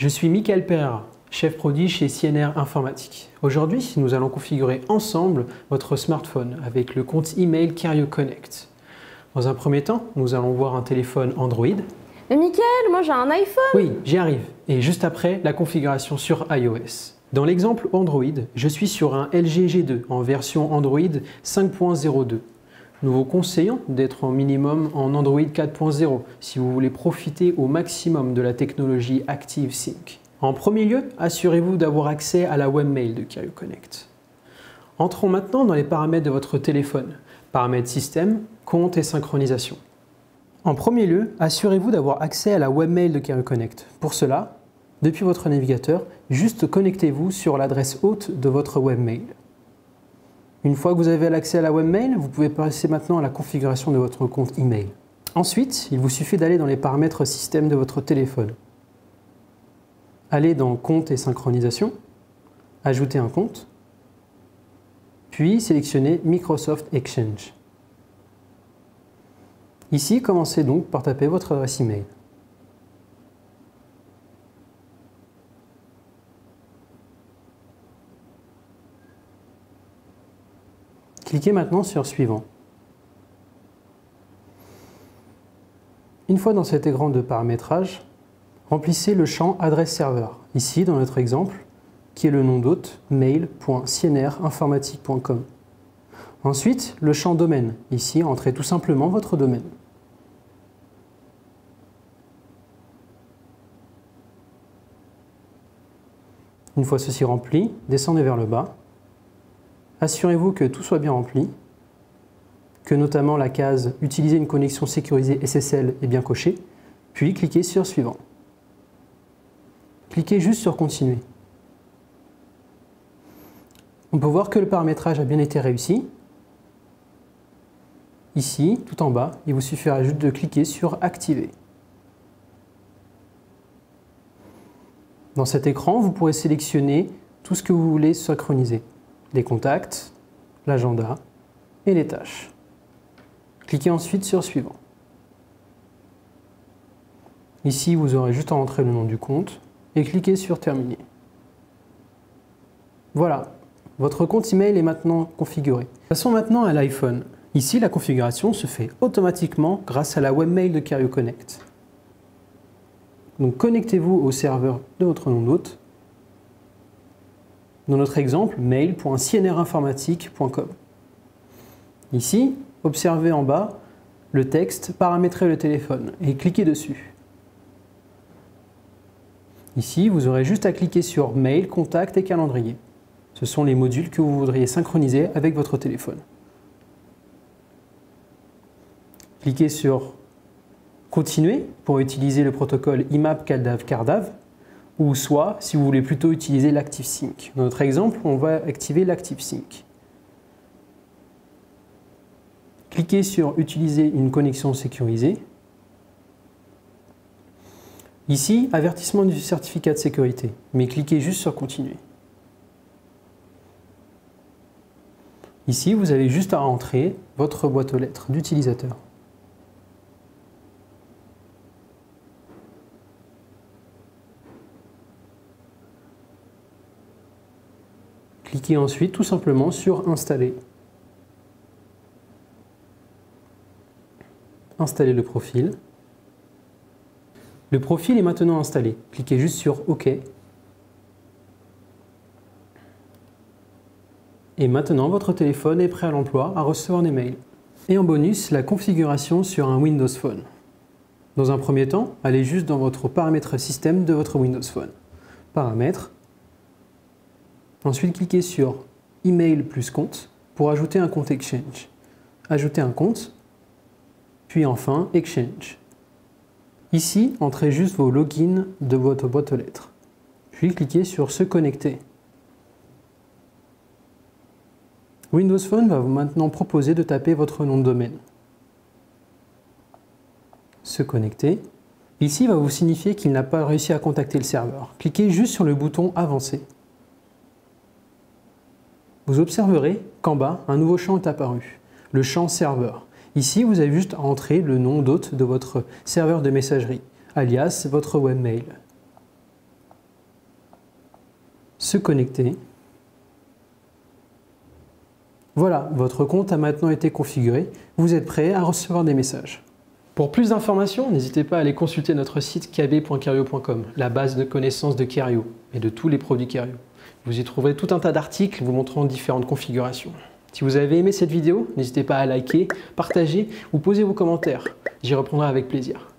Je suis Michael Pereira, chef produit chez CNR Informatique. Aujourd'hui, nous allons configurer ensemble votre smartphone avec le compte email Kerio Connect. Dans un premier temps, nous allons voir un téléphone Android. Mais Michael, moi j'ai un iPhone! Oui, j'y arrive. Et juste après, la configuration sur iOS. Dans l'exemple Android, je suis sur un LG G2 en version Android 5.02. Nous vous conseillons d'être en minimum en Android 4.0 si vous voulez profiter au maximum de la technologie ActiveSync. En premier lieu, assurez-vous d'avoir accès à la webmail de Kerio Connect. Entrons maintenant dans les paramètres de votre téléphone. Paramètres système, compte et synchronisation. En premier lieu, assurez-vous d'avoir accès à la webmail de Kerio Connect. Pour cela, depuis votre navigateur, juste connectez-vous sur l'adresse hôte de votre webmail. Une fois que vous avez l'accès à la webmail, vous pouvez passer maintenant à la configuration de votre compte email. Ensuite, il vous suffit d'aller dans les paramètres système de votre téléphone. Allez dans Compte et synchronisation, Ajouter un compte, puis sélectionnez Microsoft Exchange. Ici, commencez donc par taper votre adresse email. Cliquez maintenant sur Suivant. Une fois dans cet écran de paramétrage, remplissez le champ Adresse serveur, ici dans notre exemple, qui est le nom d'hôte mail.cnrinformatique.com. Ensuite, le champ Domaine, ici, entrez tout simplement votre domaine. Une fois ceci rempli, descendez vers le bas. Assurez-vous que tout soit bien rempli, que notamment la case « Utiliser une connexion sécurisée SSL » est bien cochée, puis cliquez sur « Suivant ». Cliquez juste sur « Continuer ». On peut voir que le paramétrage a bien été réussi. Ici, tout en bas, il vous suffira juste de cliquer sur « Activer ». Dans cet écran, vous pourrez sélectionner tout ce que vous voulez synchroniser. Les contacts, l'agenda et les tâches. Cliquez ensuite sur Suivant. Ici, vous aurez juste à entrer le nom du compte et cliquez sur Terminer. Voilà, votre compte email est maintenant configuré. Passons maintenant à l'iPhone. Ici, la configuration se fait automatiquement grâce à la webmail de Kerio Connect. Donc connectez-vous au serveur de votre nom d'hôte. Dans notre exemple, mail.cnrinformatique.com. Ici, observez en bas le texte « Paramétrer le téléphone » et cliquez dessus. Ici, vous aurez juste à cliquer sur « Mail, contact et calendrier ». Ce sont les modules que vous voudriez synchroniser avec votre téléphone. Cliquez sur « Continuer » pour utiliser le protocole IMAP CalDAV CarDAV. Ou soit, si vous voulez plutôt utiliser l'ActiveSync. Dans notre exemple, on va activer l'ActiveSync. Cliquez sur « Utiliser une connexion sécurisée ». Ici, avertissement du certificat de sécurité, mais cliquez juste sur « Continuer ». Ici, vous avez juste à entrer votre boîte aux lettres d'utilisateur. Cliquez ensuite tout simplement sur « Installer ». Installez le profil. Le profil est maintenant installé. Cliquez juste sur « OK ». Et maintenant, votre téléphone est prêt à l'emploi, à recevoir des mails. Et en bonus, la configuration sur un Windows Phone. Dans un premier temps, allez juste dans votre paramètre système de votre Windows Phone. Paramètres. Ensuite, cliquez sur « Email plus compte » pour ajouter un compte Exchange. Ajoutez un compte, puis enfin « Exchange ». Ici, entrez juste vos logins de votre boîte aux lettres. Puis cliquez sur « Se connecter ». Windows Phone va vous maintenant proposer de taper votre nom de domaine. Se connecter. Ici, va vous signifier qu'il n'a pas réussi à contacter le serveur. Cliquez juste sur le bouton « Avancer ». Vous observerez qu'en bas, un nouveau champ est apparu, le champ serveur. Ici, vous avez juste à entrer le nom d'hôte de votre serveur de messagerie, alias votre webmail. se connecter. Voilà, votre compte a maintenant été configuré. Vous êtes prêt à recevoir des messages. Pour plus d'informations, n'hésitez pas à aller consulter notre site kb.kerio.com, la base de connaissances de Kerio et de tous les produits Kerio. Vous y trouverez tout un tas d'articles vous montrant différentes configurations. Si vous avez aimé cette vidéo, n'hésitez pas à liker, partager ou poser vos commentaires. J'y répondrai avec plaisir.